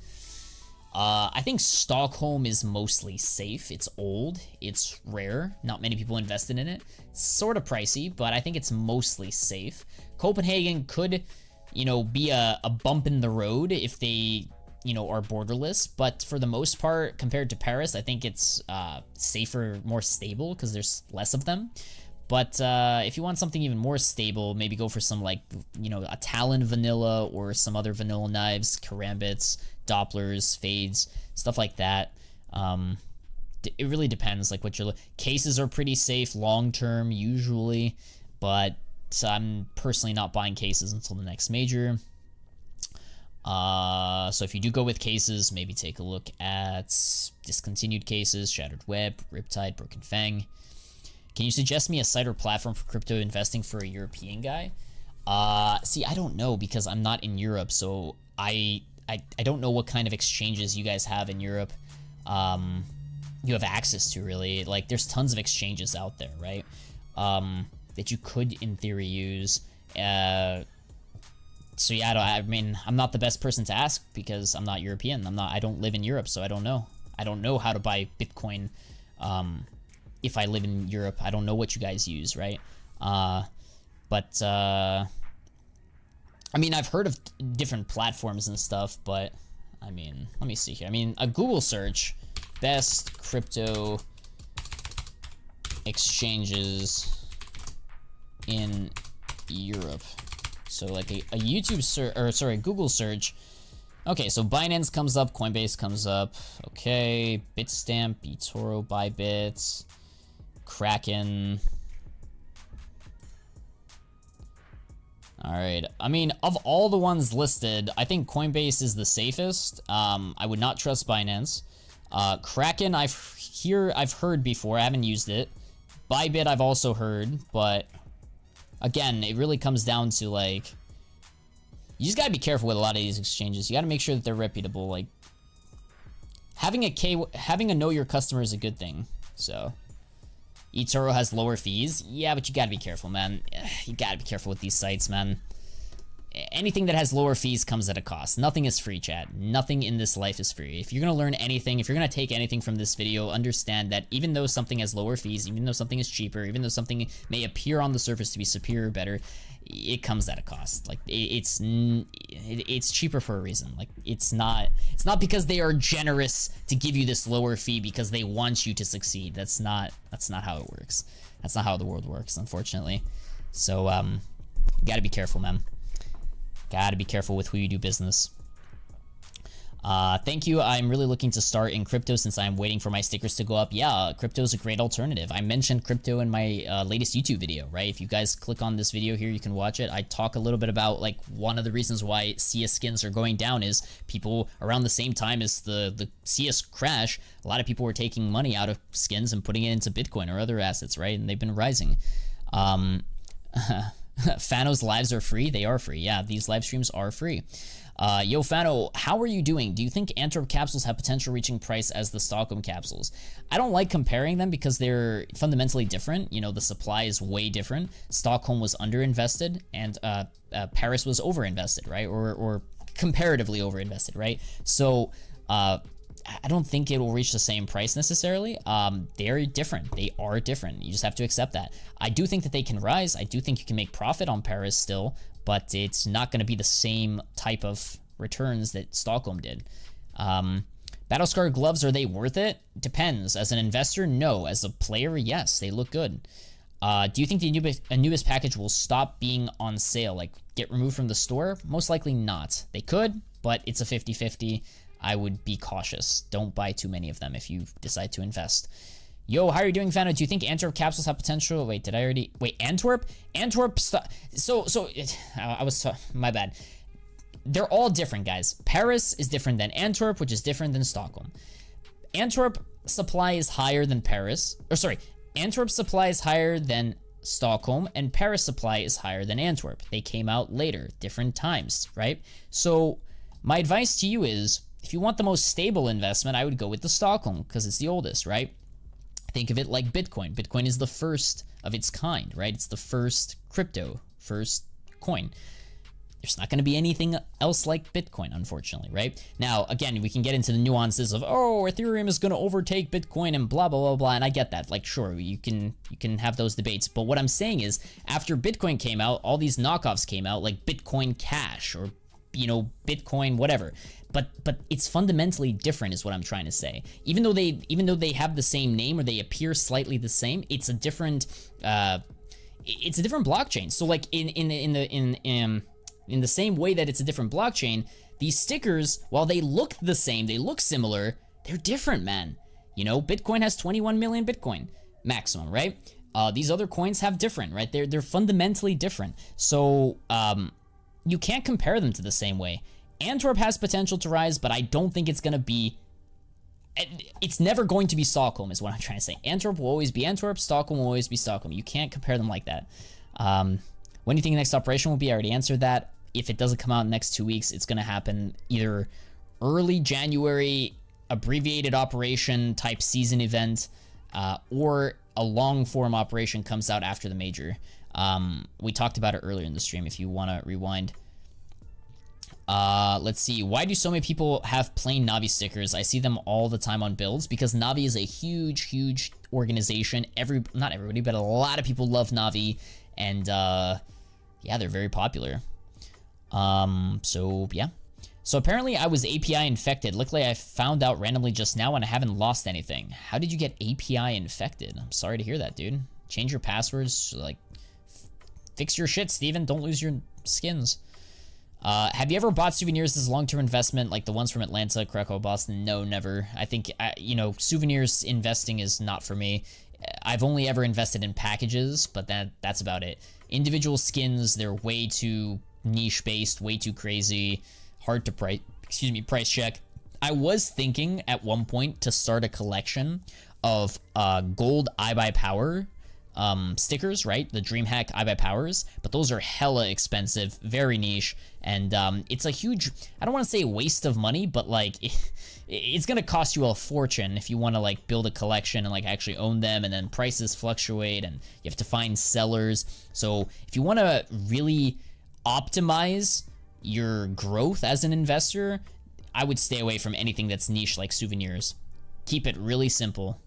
I think Stockholm is mostly safe. It's old, it's rare, not many people invested in it. It's sort of pricey, but I think it's mostly safe. Copenhagen could, you know, be a bump in the road if they, you know, are borderless, but for the most part, compared to Paris, I think it's safer, more stable, because there's less of them. But if you want something even more stable, maybe go for some, like, you know, a Talon vanilla or some other vanilla knives, karambits, Dopplers, fades, stuff like that. It really depends, like, what you're cases are pretty safe long term usually, but I'm personally not buying cases until the next major. So if you do go with cases, maybe take a look at discontinued cases, Shattered Web, Riptide, Broken Fang. Can you suggest me a site or platform for crypto investing for a European guy? See, I don't know, because I'm not in Europe, so I don't know what kind of exchanges you guys have in Europe. You have access to, really. Like, there's tons of exchanges out there, right? That you could, in theory, use. So yeah, I mean, I'm not the best person to ask because I'm not European. I don't live in Europe, so I don't know. I don't know how to buy Bitcoin. If I live in Europe, I don't know what you guys use, right? I mean, I've heard of different platforms and stuff, but I mean, let me see here. I mean, a Google search, best crypto exchanges in Europe. So like a YouTube search, or sorry, Google search. Okay, so Binance comes up, Coinbase comes up. Okay, Bitstamp, eToro, Bybit, Kraken. All right. I mean, of all the ones listed, I think Coinbase is the safest. I would not trust Binance. Kraken, I've heard before. I haven't used it. Bybit, I've also heard, but again, it really comes down to, like, you just gotta be careful with a lot of these exchanges. You gotta make sure that they're reputable. Like, having a know your customer is a good thing. So, eToro has lower fees. Yeah, but you gotta be careful, man. You gotta be careful with these sites, man. Anything that has lower fees comes at a cost. Nothing is free, chat. Nothing in this life is free. If you're gonna learn anything, if you're gonna take anything from this video, understand that even though something has lower fees, even though something is cheaper, even though something may appear on the surface to be superior or better, it comes at a cost. Like, it's cheaper for a reason. Like, it's not because they are generous to give you this lower fee because they want you to succeed. That's not how it works. That's not how the world works, unfortunately. So you gotta be careful, man. Gotta be careful with who you do business. Thank you. I'm really looking to start in crypto since I'm waiting for my stickers to go up. Yeah, crypto is a great alternative. I mentioned crypto in my latest YouTube video, right? If you guys click on this video here, you can watch it. I talk a little bit about, like, one of the reasons why CS skins are going down is people around the same time as the CS crash, a lot of people were taking money out of skins and putting it into Bitcoin or other assets, right? And they've been rising. Fano's lives are free. They are free. Yeah, these live streams are free. Yo, Fano, how are you doing? Do you think Antwerp capsules have potential reaching price as the Stockholm capsules? I don't like comparing them because they're fundamentally different. You know, the supply is way different. Stockholm was underinvested and Paris was overinvested, right? Or comparatively overinvested, right? So I don't think it will reach the same price necessarily. They're different. They are different. You just have to accept that. I do think that they can rise. I do think you can make profit on Paris still, but it's not going to be the same type of returns that Stockholm did. Battlescar gloves, are they worth it? Depends. As an investor, no. As a player, yes, they look good. Do you think the Anubis package will stop being on sale, like get removed from the store? Most likely not. They could, but it's a 50-50. I would be cautious. Don't buy too many of them if you decide to invest. Yo, how are you doing, Fano? Do you think Antwerp capsules have potential? Wait, did I already... Wait, Antwerp? My bad. They're all different, guys. Paris is different than Antwerp, which is different than Stockholm. Antwerp supply is higher than Paris. Or sorry, Antwerp supply is higher than Stockholm, and Paris supply is higher than Antwerp. They came out later, different times, right? So my advice to you is, if you want the most stable investment, I would go with the Stockholm because it's the oldest, right? Think of it like Bitcoin. Bitcoin is the first of its kind, right? It's the first crypto, first coin. There's not going to be anything else like Bitcoin, unfortunately, right? Now, again, we can get into the nuances of, oh, Ethereum is going to overtake Bitcoin and blah, blah, blah, blah, and I get that. Like, sure, you can have those debates, but what I'm saying is, after Bitcoin came out, all these knockoffs came out, like Bitcoin Cash or, you know, Bitcoin whatever. But it's fundamentally different is what I'm trying to say. Even though they have the same name or they appear slightly the same, it's a different blockchain. So like in the same way that it's a different blockchain, these stickers, while they look the same, they look similar, they're different, man. You know, Bitcoin has 21 million Bitcoin maximum, right? These other coins have different, right? They're fundamentally different. So you can't compare them to the same way. Antwerp has potential to rise, but I don't think it's going to be... It's never going to be Stockholm is what I'm trying to say. Antwerp will always be Antwerp. Stockholm will always be Stockholm. You can't compare them like that. When do you think the next operation will be? I already answered that. If it doesn't come out in the next 2 weeks, it's going to happen either early January, abbreviated operation type season event, or a long form operation comes out after the major. We talked about it earlier in the stream if you want to rewind. Let's see. Why do so many people have plain Navi stickers? I see them all the time on builds because Navi is a huge organization. Not everybody, but a lot of people love Navi, and yeah, they're very popular. So yeah. So apparently I was API infected. Luckily I found out randomly just now and I haven't lost anything. How did you get API infected? I'm sorry to hear that, dude. Change your passwords, like fix your shit, Steven. Don't lose your skins. Have you ever bought souvenirs as long-term investment, like the ones from Atlanta, Krakow, Boston? No, never. I think, you know, souvenirs investing is not for me. I've only ever invested in packages, but that's about it. Individual skins, they're way too niche-based, way too crazy, hard to price check. I was thinking at one point to start a collection of gold iBuyPower stickers, right? The DreamHack iBuyPowers, but those are hella expensive, very niche, and it's a huge, I don't want to say waste of money, but like it's gonna cost you a fortune if you want to like build a collection and like actually own them, and then prices fluctuate and you have to find sellers. So if you want to really optimize your growth as an investor, I would stay away from anything that's niche like souvenirs. Keep it really simple.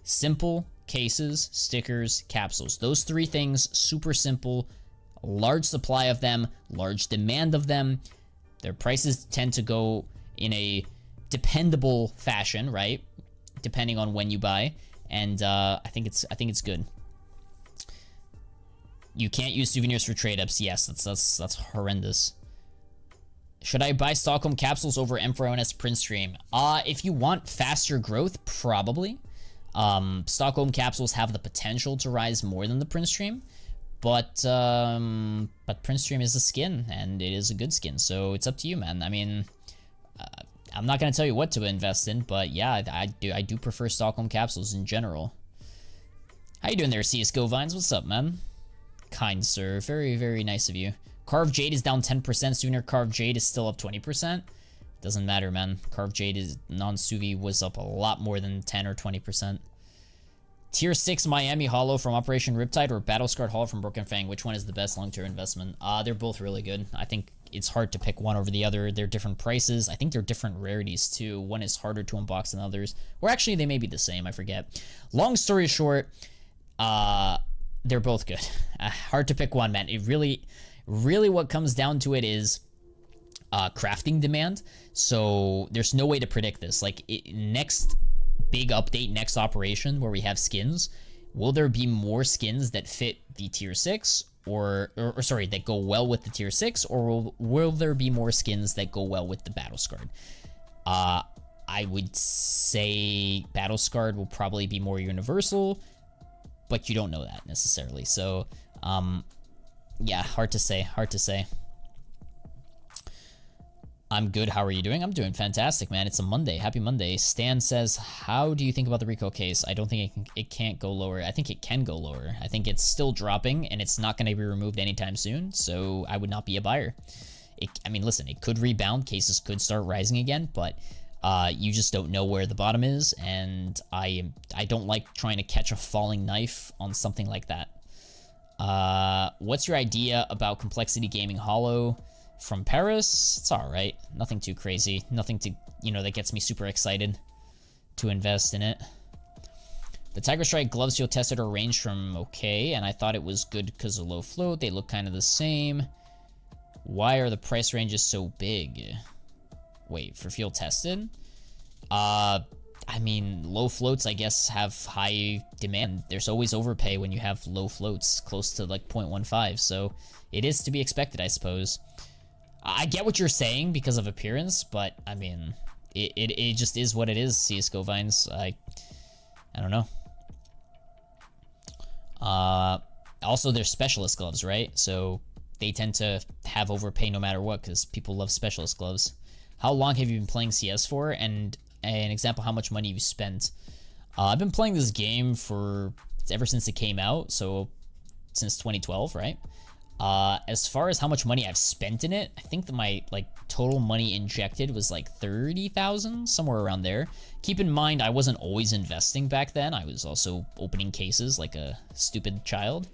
Simple cases, stickers, capsules. Those three things, super simple, large supply of them, large demand of them. Their prices tend to go in a dependable fashion, right? Depending on when you buy, and I think it's good. You can't use souvenirs for trade-ups. Yes, that's horrendous. Should I buy Stockholm capsules over M4ONS Prince Stream? If you want faster growth, probably. Stockholm capsules have the potential to rise more than the Prince Stream, but Prince Stream is a skin, and it is a good skin, so it's up to you, man. I mean, I'm not gonna tell you what to invest in, but yeah, I do prefer Stockholm capsules in general. How you doing there, CSGO Vines? What's up, man? kind sir. Very, very nice of you. Carved Jade is down 10%. Souvenir Carved Jade is still up 20%. Doesn't matter, man. Carved Jade is non-Suvi was up a lot more than 10 or 20%. Tier 6 Miami Hollow from Operation Riptide or Battle Scarred Hollow from Broken Fang. Which one is the best long-term investment? They're both really good. I think it's hard to pick one over the other. They're different prices. I think they're different rarities too. One is harder to unbox than others. Or actually, they may be the same. I forget. Long story short, they're both good. Hard to pick one, man. It really what comes down to it is crafting demand. So there's no way to predict this. Like next big update, next operation where we have skins, will there be more skins that fit the tier 6 or sorry, that go well with the tier 6, or will there be more skins that go well with the Battle Scarred? I would say Battle Scarred will probably be more universal, but you don't know that necessarily. So yeah, hard to say. I'm good. How are you doing? I'm doing fantastic, man. It's a Monday. Happy Monday. Stan says, how do you think about the Rico case? I don't think it can't go lower. I think it can go lower. I think it's still dropping, and it's not going to be removed anytime soon, so I would not be a buyer. I mean, listen, it could rebound. Cases could start rising again, but you just don't know where the bottom is, and I don't like trying to catch a falling knife on something like that. What's your idea about Complexity Gaming Hollow? From Paris, it's all right. Nothing too crazy. Nothing to, that gets me super excited to invest in it. The Tiger Strike gloves field tested are ranged from okay, and I thought it was good because of low float. They look kind of the same. Why are the price ranges so big? Wait, for field tested? I mean, low floats, I guess, have high demand. There's always overpay when you have low floats, close to like 0.15, so it is to be expected, I suppose. I get what you're saying because of appearance, but I mean, it just is what it is. CSGO Vines, I don't know. Also, they're specialist gloves, right? So they tend to have overpay no matter what because people love specialist gloves. How long have you been playing CS for? And an example, how much money you spent? I've been playing this game for ever since it came out, so since 2012, right? As far as how much money I've spent in it, I think that my total money injected was like 30,000, somewhere around there. Keep in mind, I wasn't always investing back then. I was also opening cases like a stupid child.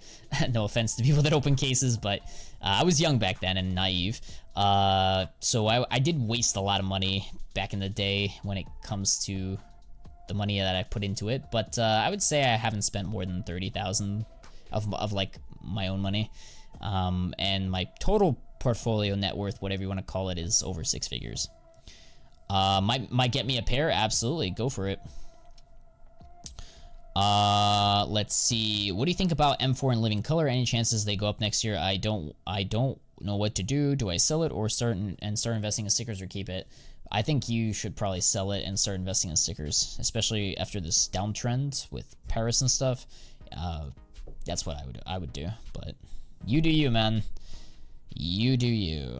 No offense to people that open cases, but I was young back then and naive. So I did waste a lot of money back in the day when it comes to the money that I put into it. But I would say I haven't spent more than 30,000 of like my own money. And my total portfolio net worth, whatever you want to call it, is over 6 figures. Might get me a pair? Absolutely, go for it. Let's see. What do you think about M4 and Living Color? Any chances they go up next year? I don't know what to do. Do I sell it or start investing in stickers or keep it? I think you should probably sell it and start investing in stickers, especially after this downtrend with Paris and stuff. That's what I would do, but you do you, man. You do you.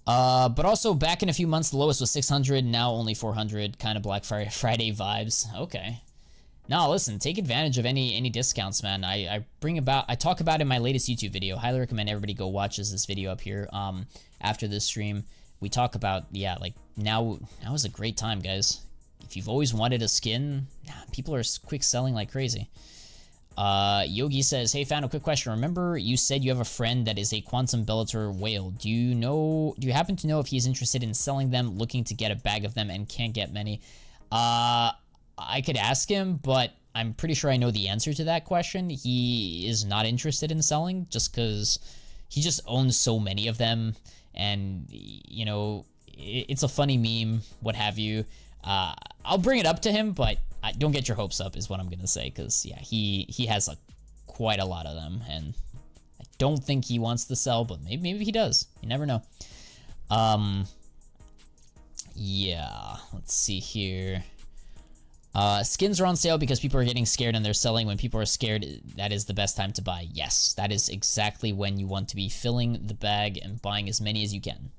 But also back in a few months, the lowest was 600, now only 400. Kind of Black Friday vibes. Okay. No, listen, take advantage of any discounts, man. I talk about it in my latest YouTube video. Highly recommend everybody go watch this video up here. After this stream, we talk about, yeah, like now is a great time, guys. If you've always wanted a skin, people are quick selling like crazy. Yogi says, hey Fano, quick question. Remember you said you have a friend that is a Quantum Bellator whale. Do you happen to know if he's interested in selling them, looking to get a bag of them and can't get many? I could ask him, but I'm pretty sure I know the answer to that question. He is not interested in selling just because he just owns so many of them, and it's a funny meme, what have you. I'll bring it up to him, but don't get your hopes up is what I'm gonna say, because yeah, he has quite a lot of them, and I don't think he wants to sell, but maybe he does. You never know. Yeah, let's see here. Skins are on sale because people are getting scared and they're selling. When people are scared, that is the best time to buy. Yes, that is exactly when you want to be filling the bag and buying as many as you can.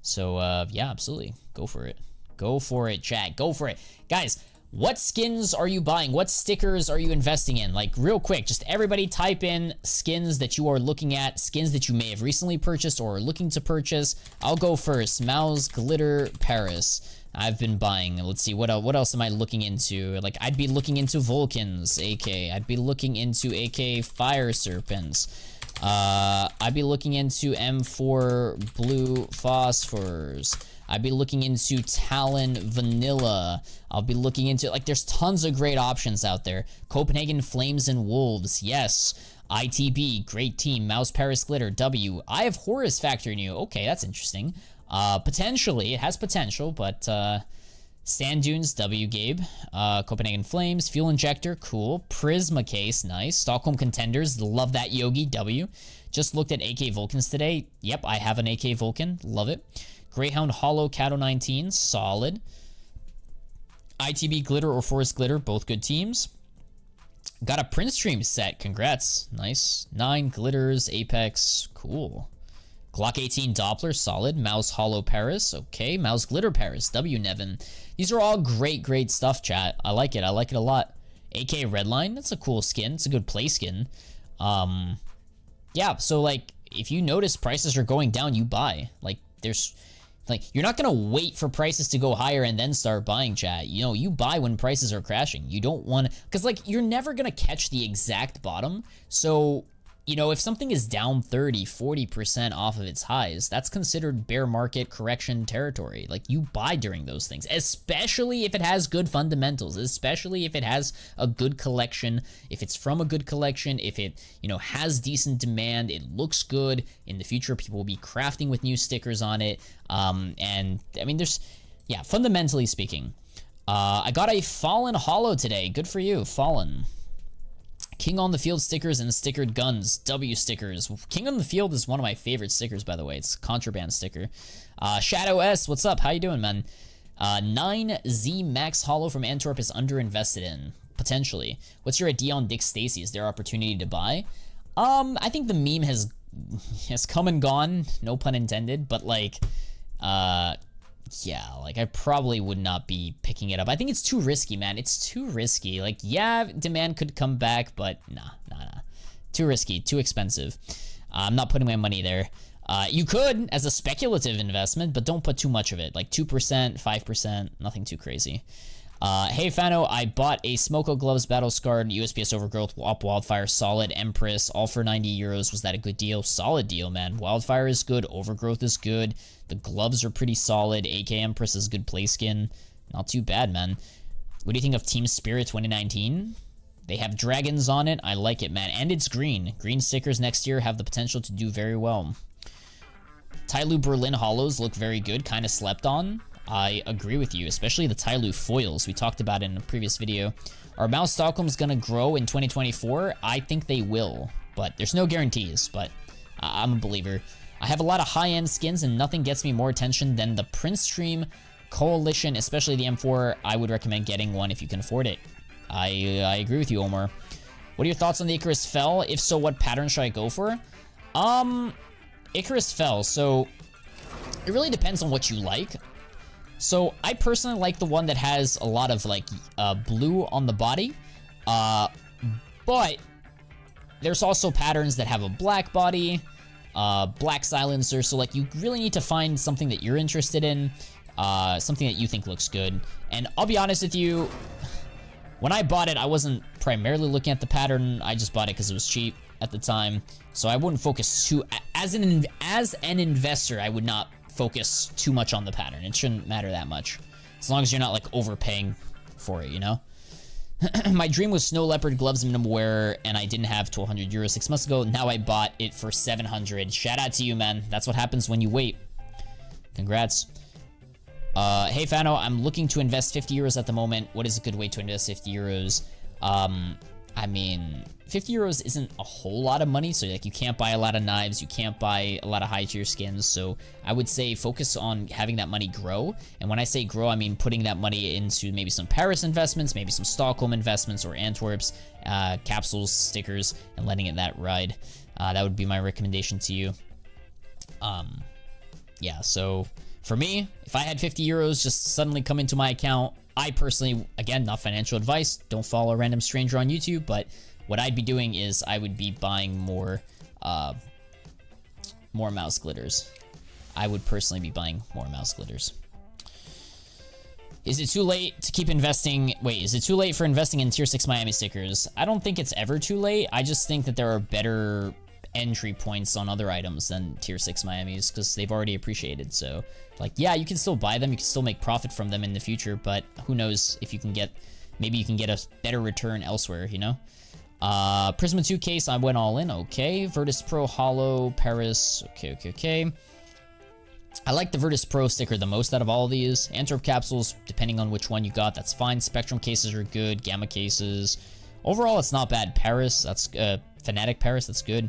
So yeah, absolutely, go for it. Go for it, chat. Go for it. Guys, What skins are you buying? What stickers are you investing in? Like, real quick, just everybody type in skins that you are looking at, skins that you may have recently purchased or are looking to purchase. I'll go first. Mouse Glitter Paris. I've been buying. Let's see, what else am I looking into? Like, I'd be looking into Vulcans, AK. I'd be looking into AK Fire Serpents. I'd be looking into M4 Blue Phosphors. I'd be looking into Talon Vanilla. I'll be looking into, like, there's tons of great options out there. Copenhagen Flames and Wolves, yes. ITB, great team. Mouse Paris Glitter, W. I have Horus Factor New. Okay, that's interesting. Potentially, it has potential, but, Sand Dunes, W, Gabe. Copenhagen Flames, Fuel Injector, cool. Prisma Case, nice. Stockholm Contenders, love that Yogi, W. Just looked at AK Vulcans today. Yep, I have an AK Vulcan, love it. Greyhound Hollow Cato 19, solid. ITB Glitter or Forest Glitter, both good teams. Got a Prince Stream set, congrats, nice. 9 Glitters, Apex, cool. Glock 18 Doppler, solid. Mouse Hollow Paris, okay. Mouse Glitter Paris, W Nevin. These are all great stuff, chat. I like it a lot. AK Redline, that's a cool skin. It's a good play skin. Yeah, so like, if you notice prices are going down, you buy. Like, you're not gonna wait for prices to go higher and then start buying, chat. You know, you buy when prices are crashing. You don't want to, because like, you're never gonna catch the exact bottom. So, you know, if something is down 30-40% off of its highs, that's considered bear market correction territory. Like, you buy during those things, especially if it has good fundamentals, especially if it has a good collection, if it's from a good collection, if it, you know, has decent demand, it looks good. In the future, people will be crafting with new stickers on it. And I mean, yeah, fundamentally speaking. I got a Fallen Hollow today. Good for you, Fallen. King on the Field stickers and stickered guns, W stickers. King on the Field is one of my favorite stickers, by the way. It's a contraband sticker. Shadow S, what's up? How you doing, man? 9Z Max Hollow from Antwerp is underinvested in, potentially. What's your idea on Dick Stacy? Is there opportunity to buy? I think the meme has come and gone, no pun intended, but like, yeah, like, I probably would not be picking it up. I think it's too risky, man. It's too risky. Like, yeah, demand could come back, but nah. Too risky, too expensive. I'm not putting my money there. You could, as a speculative investment, but don't put too much of it. Like 2%, 5%, nothing too crazy. Hey, Fano, I bought a Smoko Gloves Battle Scarred USPS Overgrowth Up Wildfire Solid Empress, all for 90 euros. Was that a good deal? Solid deal, man. Wildfire is good. Overgrowth is good. The gloves are pretty solid. AK Empress is good play skin. Not too bad, man. What do you think of Team Spirit 2019? They have dragons on it. I like it, man. And it's green. Green stickers next year have the potential to do very well. Tyloo Berlin Hollows look very good. Kind of slept on. I agree with you, especially the Tyloo foils we talked about in a previous video. Are Mouse Stockholms going to grow in 2024? I think they will, but there's no guarantees, but I'm a believer. I have a lot of high-end skins and nothing gets me more attention than the Prince Stream Coalition, especially the M4. I would recommend getting one if you can afford it. I agree with you, Omar. What are your thoughts on the Icarus Fell? If so, what pattern should I go for? Icarus Fell, so it really depends on what you like. So I personally like the one that has a lot of like blue on the body, but there's also patterns that have a black body, black silencer. So like, you really need to find something that you're interested in, something that you think looks good. And I'll be honest with you, when I bought it, I wasn't primarily looking at the pattern. I just bought it because it was cheap at the time. So I wouldn't focus too, as an investor, I would not focus too much on the pattern. It shouldn't matter that much, as long as you're not like overpaying for it, you know? My dream was Snow Leopard gloves minimal wear, and I didn't have 1,200 euros 6 months ago. Now I bought it for 700. Shout out to you, man. That's what happens when you wait. Congrats. Hey, Fano, I'm looking to invest 50 euros at the moment. What is a good way to invest 50 euros? I mean, 50 euros isn't a whole lot of money, so like, you can't buy a lot of knives, you can't buy a lot of high tier skins, so I would say focus on having that money grow. And when I say grow, I mean putting that money into maybe some Paris investments, maybe some Stockholm investments, or Antwerp's, capsules, stickers, and letting that ride. That would be my recommendation to you. Yeah, so for me, if I had 50 euros just suddenly come into my account I personally, again, not financial advice, don't follow a random stranger on YouTube, but what I'd be doing is I would be buying more mouse glitters. I would personally be buying more mouse glitters. Is it too late to keep investing? Wait, is it too late for investing in tier 6 Miami stickers? I don't think it's ever too late. I just think that there are better entry points on other items than tier 6 Miamis because they've already appreciated. So, like, yeah, you can still buy them. You can still make profit from them in the future, but who knows if you can get, maybe you can get a better return elsewhere, you know? Prisma 2 case, I went all in. Okay. Virtus Pro Hollow, Paris. Okay. I like the Virtus Pro sticker the most out of all of these. Antwerp capsules, depending on which one you got, that's fine. Spectrum cases are good. Gamma cases. Overall, it's not bad. Paris, that's Fnatic Paris, that's good.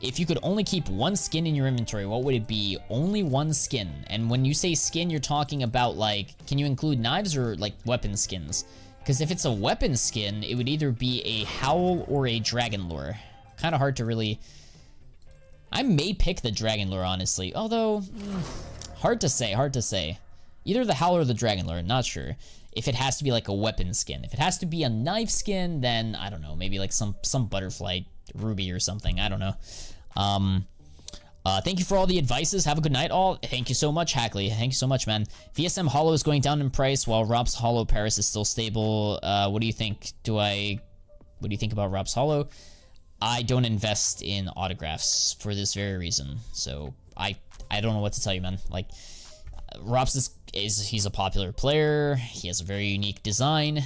If you could only keep one skin in your inventory, what would it be? Only one skin. And when you say skin, you're talking about, like, can you include knives or, like, weapon skins? Because if it's a weapon skin, it would either be a Howl or a Dragon Lore. Kind of hard to really... I may pick the Dragon Lore, honestly. Although, hard to say. Either the Howl or the Dragon Lore, not sure. If it has to be like a weapon skin. If it has to be a knife skin, then, I don't know, maybe like some butterfly ruby or something. I don't know. Thank you for all the advices. Have a good night, all. Thank you so much, Hackley. Thank you so much, man. VSM Hollow is going down in price while Rob's Hollow Paris is still stable. What do you think? What do you think about Rob's Hollow? I don't invest in autographs for this very reason. So I don't know what to tell you, man. Like, Rob's he's a popular player. He has a very unique design.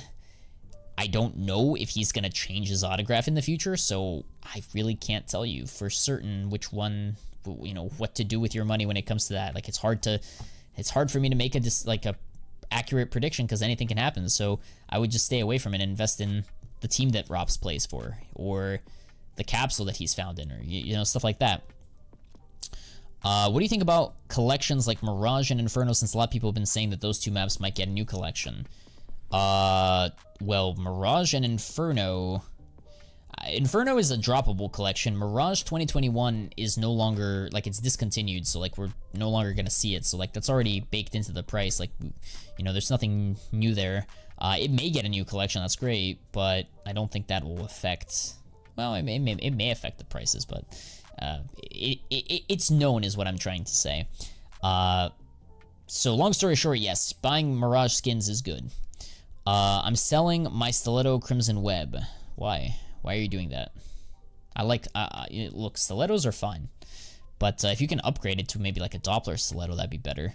I don't know if he's gonna change his autograph in the future, so I really can't tell you for certain which one, you know, what to do with your money when it comes to that. Like, it's hard for me to make a accurate prediction because anything can happen. So I would just stay away from it and invest in the team that Robs plays for, or the capsule that he's found in, or you know, stuff like that. What do you think about collections like Mirage and Inferno, since a lot of people have been saying that those two maps might get a new collection? Well, Mirage and Inferno... Inferno is a droppable collection. Mirage 2021 is no longer, like, it's discontinued, so, like, we're no longer gonna see it. So, like, that's already baked into the price. Like, you know, there's nothing new there. It may get a new collection, that's great, but I don't think that will affect... Well, it may affect the prices, but it's known is what I'm trying to say. So long story short, yes, buying Mirage skins is good. I'm selling my Stiletto Crimson Web. Why? Why are you doing that? I like, look, stilettos are fine. But if you can upgrade it to maybe like a Doppler stiletto, that'd be better.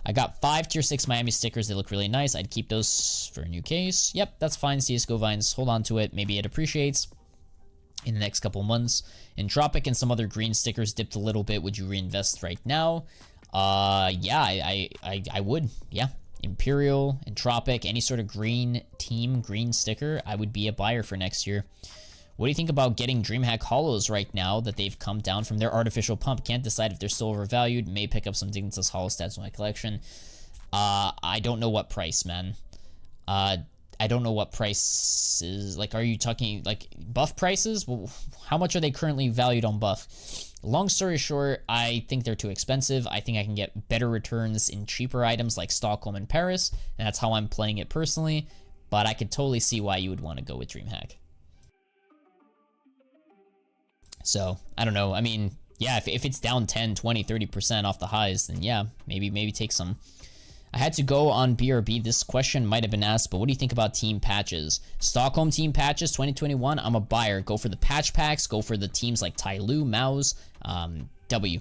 I got 5 tier 6 Miami stickers. They look really nice. I'd keep those for a new case. Yep, that's fine. CSGO Vines, hold on to it. Maybe it appreciates in the next couple months. Entropic and some other green stickers dipped a little bit. Would you reinvest right now? Yeah, I would. Yeah. Imperial, Entropic, any sort of green team, green sticker, I would be a buyer for next year. What do you think about getting DreamHack Hollows right now that they've come down from their artificial pump? Can't decide if they're still overvalued. May pick up some Dignitas Hollow stats in my collection. I don't know what price, man. I don't know what price is. Like, are you talking, like, buff prices? Well, how much are they currently valued on buff? Long story short, I think they're too expensive. I think I can get better returns in cheaper items like Stockholm and Paris, and that's how I'm playing it personally. But I could totally see why you would want to go with DreamHack. So, I don't know. I mean, yeah, if it's down 10, 20, 30% off the highs, then yeah, maybe take some. I had to go on BRB. This question might have been asked, but what do you think about team patches? Stockholm team patches 2021, I'm a buyer. Go for the patch packs. Go for the teams like Tyloo, Mouse, W.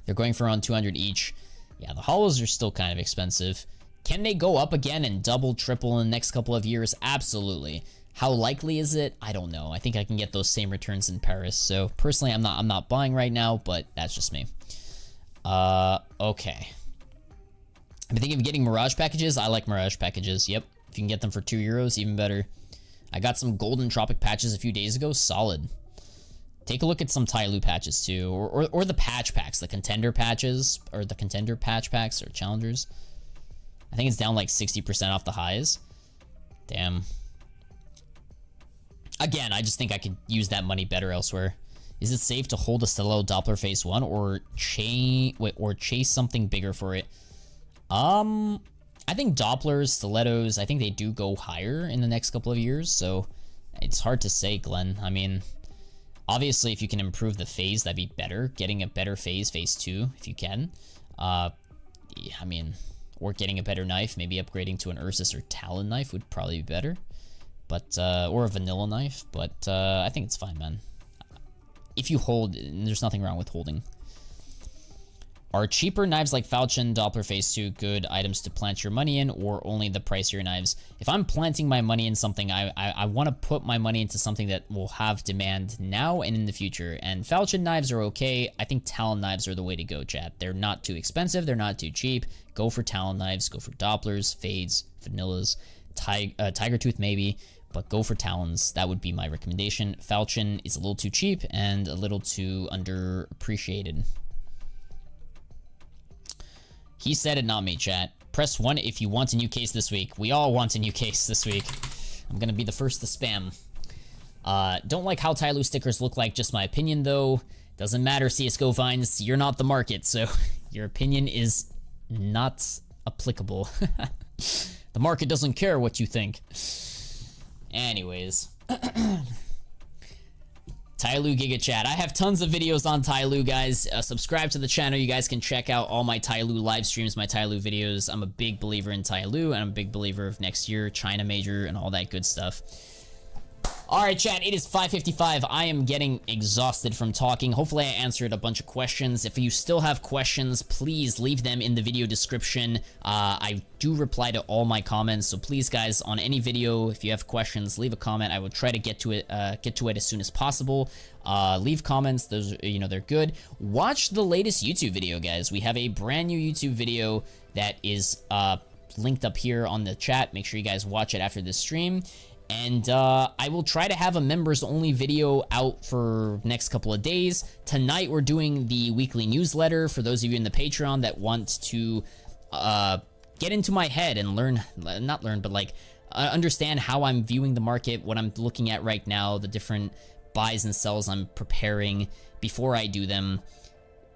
They're going for around 200 each. Yeah, the hollows are still kind of expensive. Can they go up again and double, triple in the next couple of years? Absolutely. How likely is it? I don't know. I think I can get those same returns in Paris. So personally, I'm not buying right now, but that's just me. Okay. I've been thinking of getting Mirage packages. I like Mirage packages. Yep. If you can get them for €2, even better. I got some golden Tropic patches a few days ago. Solid. Take a look at some Tyloo patches too, or the patch packs, the contender patches, or the contender patch packs, or challengers. I think it's down like 60% off the highs. Damn. Again, I just think I could use that money better elsewhere. Is it safe to hold a Stiletto Doppler Phase 1 or chase something bigger for it? I think Dopplers, Stilettos, I think they do go higher in the next couple of years, so it's hard to say, Glenn. I mean, obviously, if you can improve the phase, that'd be better. Getting a better phase 2, if you can. I mean, or getting a better knife, maybe upgrading to an Ursus or Talon knife would probably be better. But, or a vanilla knife, but I think it's fine, man. If you hold, there's nothing wrong with holding. Are cheaper knives like Falchion, Doppler Phase 2 good items to plant your money in, or only the pricier knives? If I'm planting my money in something, I want to put my money into something that will have demand now and in the future. And Falchion knives are okay. I think Talon knives are the way to go, chat. They're not too expensive. They're not too cheap. Go for Talon knives. Go for Dopplers, Fades, Vanillas, Tiger Tooth maybe. But go for Talons. That would be my recommendation. Falchion is a little too cheap and a little too underappreciated. He said it, not me, chat. Press 1 if you want a new case this week. We all want a new case this week. I'm gonna be the first to spam. Don't like how Tyloo stickers look like, just my opinion though. Doesn't matter, CSGO Vines, you're not the market, so your opinion is not applicable. The market doesn't care what you think. Anyways. Tyloo Giga Chat. I have tons of videos on Tyloo, guys. Subscribe to the channel. You guys can check out all my Tyloo live streams, my Tyloo videos. I'm a big believer in Tyloo, and I'm a big believer of next year, China Major, and all that good stuff. Alright, chat, it is 5:55. I am getting exhausted from talking. Hopefully I answered a bunch of questions. If you still have questions, please leave them in the video description. I do reply to all my comments, so please, guys, on any video, if you have questions, leave a comment. I will try to get to it as soon as possible. Leave comments. Those, they're good. Watch the latest YouTube video, guys. We have a brand new YouTube video that is linked up here on the chat. Make sure you guys watch it after this stream. And I will try to have a members only video out for next couple of days. Tonight we're doing the weekly newsletter for those of you in the Patreon that want to get into my head and understand how I'm viewing the market, what I'm looking at right now, the different buys and sells I'm preparing before I do them.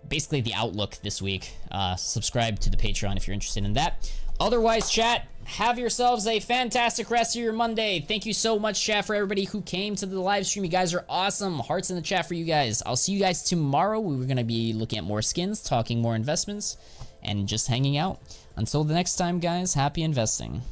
Basically the outlook this week. Subscribe to the Patreon if you're interested in that. Otherwise, chat, have yourselves a fantastic rest of your Monday. Thank you so much, chat, for everybody who came to the live stream. You guys are awesome. Hearts in the chat for you guys. I'll see you guys tomorrow. We're going to be looking at more skins, talking more investments, and just hanging out. Until the next time, guys, happy investing.